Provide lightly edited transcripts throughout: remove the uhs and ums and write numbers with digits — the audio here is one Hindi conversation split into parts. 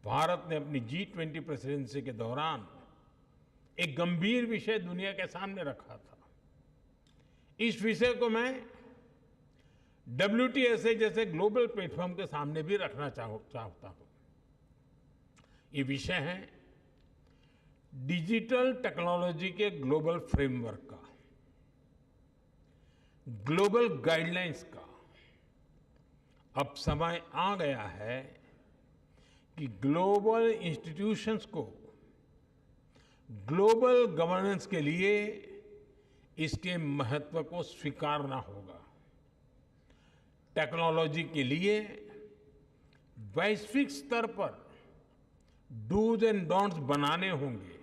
भारत ने अपनी G20 प्रेसिडेंसी के दौरान एक गंभीर विषय दुनिया के सामने रखा था। इस विषय को मैं WTSA जैसे ग्लोबल प्लेटफॉर्म के सामने भी रखना चाहता हूं। ये विषय है डिजिटल टेक्नोलॉजी के ग्लोबल फ्रेमवर्क का, ग्लोबल गाइडलाइंस का। अब समय आ गया है कि ग्लोबल इंस्टीट्यूशंस को ग्लोबल गवर्नेंस के लिए इसके महत्व को स्वीकारना होगा। टेक्नोलॉजी के लिए वैश्विक स्तर पर डूज एंड डोंट्स बनाने होंगे।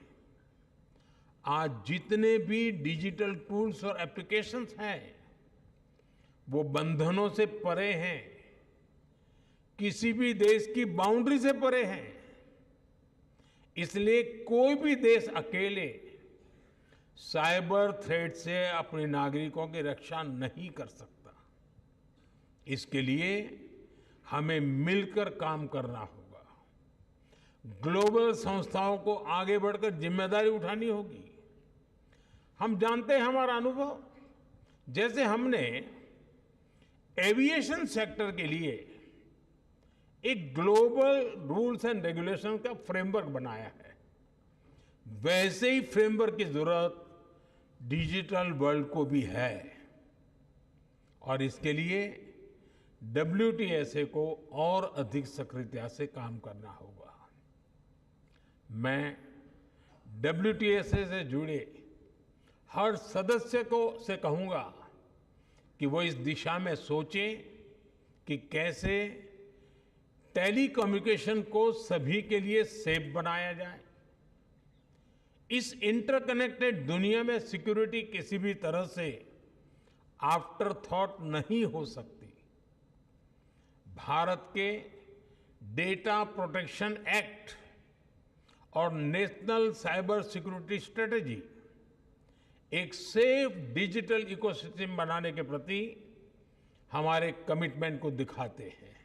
आज जितने भी डिजिटल टूल्स और एप्लीकेशंस हैं वो बंधनों से परे हैं, किसी भी देश की बाउंड्री से परे हैं। इसलिए कोई भी देश अकेले साइबर थ्रेट से अपने नागरिकों की रक्षा नहीं कर सकता। इसके लिए हमें मिलकर काम करना होगा। ग्लोबल संस्थाओं को आगे बढ़कर जिम्मेदारी उठानी होगी। हम जानते हैं, हमारा अनुभव, जैसे हमने एविएशन सेक्टर के लिए एक ग्लोबल रूल्स एंड रेगुलेशन का फ्रेमवर्क बनाया है, वैसे ही फ्रेमवर्क की जरूरत डिजिटल वर्ल्ड को भी है। और इसके लिए WTSA को और अधिक सक्रियता से काम करना होगा। मैं WTSA से जुड़े हर सदस्य से कहूंगा कि वो इस दिशा में सोचें कि कैसे टेलीकम्युनिकेशन को सभी के लिए सेफ बनाया जाए। इस इंटरकनेक्टेड दुनिया में सिक्योरिटी किसी भी तरह से आफ्टर थॉट नहीं हो सकती। भारत के डेटा प्रोटेक्शन एक्ट और नेशनल साइबर सिक्योरिटी स्ट्रेटेजी एक सेफ डिजिटल इकोसिस्टम बनाने के प्रति हमारे कमिटमेंट को दिखाते हैं।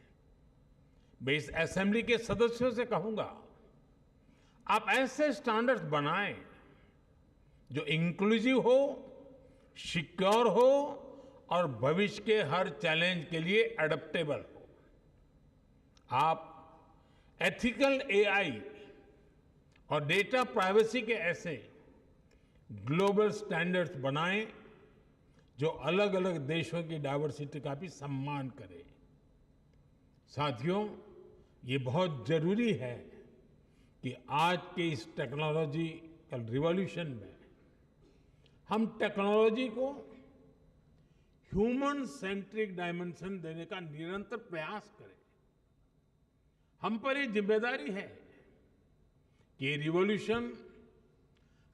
मैं इस असेंबली के सदस्यों से कहूंगा, आप ऐसे स्टैंडर्ड्स बनाएं जो इंक्लूसिव हो, सिक्योर हो और भविष्य के हर चैलेंज के लिए एडेप्टेबल हो। आप एथिकल AI और डेटा प्राइवेसी के ऐसे ग्लोबल स्टैंडर्ड्स बनाएं जो अलग अलग देशों की डाइवर्सिटी का भी सम्मान करें। साथियों, ये बहुत जरूरी है कि आज के इस टेक्नोलॉजिकल रिवॉल्यूशन में हम टेक्नोलॉजी को ह्यूमन सेंट्रिक डायमेंशन देने का निरंतर प्रयास करें। हम पर ये जिम्मेदारी है कि ये रिवॉल्यूशन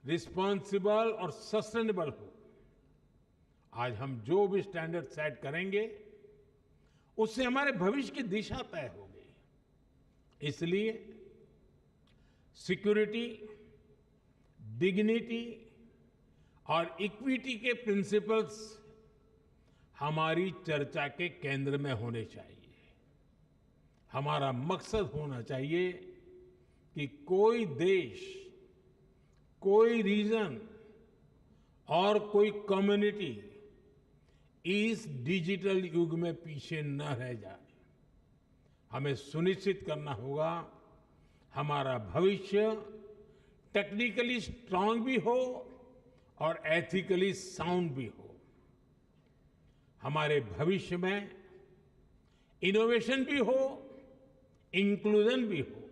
रिस्पॉन्सिबल और सस्टेनेबल हो। आज हम जो भी स्टैंडर्ड सेट करेंगे उससे हमारे भविष्य की दिशा तय होगी। इसलिए सिक्योरिटी, डिग्निटी और इक्विटी के प्रिंसिपल्स हमारी चर्चा के केंद्र में होने चाहिए। हमारा मकसद होना चाहिए कि कोई देश, कोई रीजन और कोई कम्युनिटी इस डिजिटल युग में पीछे न रह जाए। हमें सुनिश्चित करना होगा हमारा भविष्य टेक्निकली स्ट्रांग भी हो और एथिकली साउंड भी हो। हमारे भविष्य में इनोवेशन भी हो, इंक्लूजन भी हो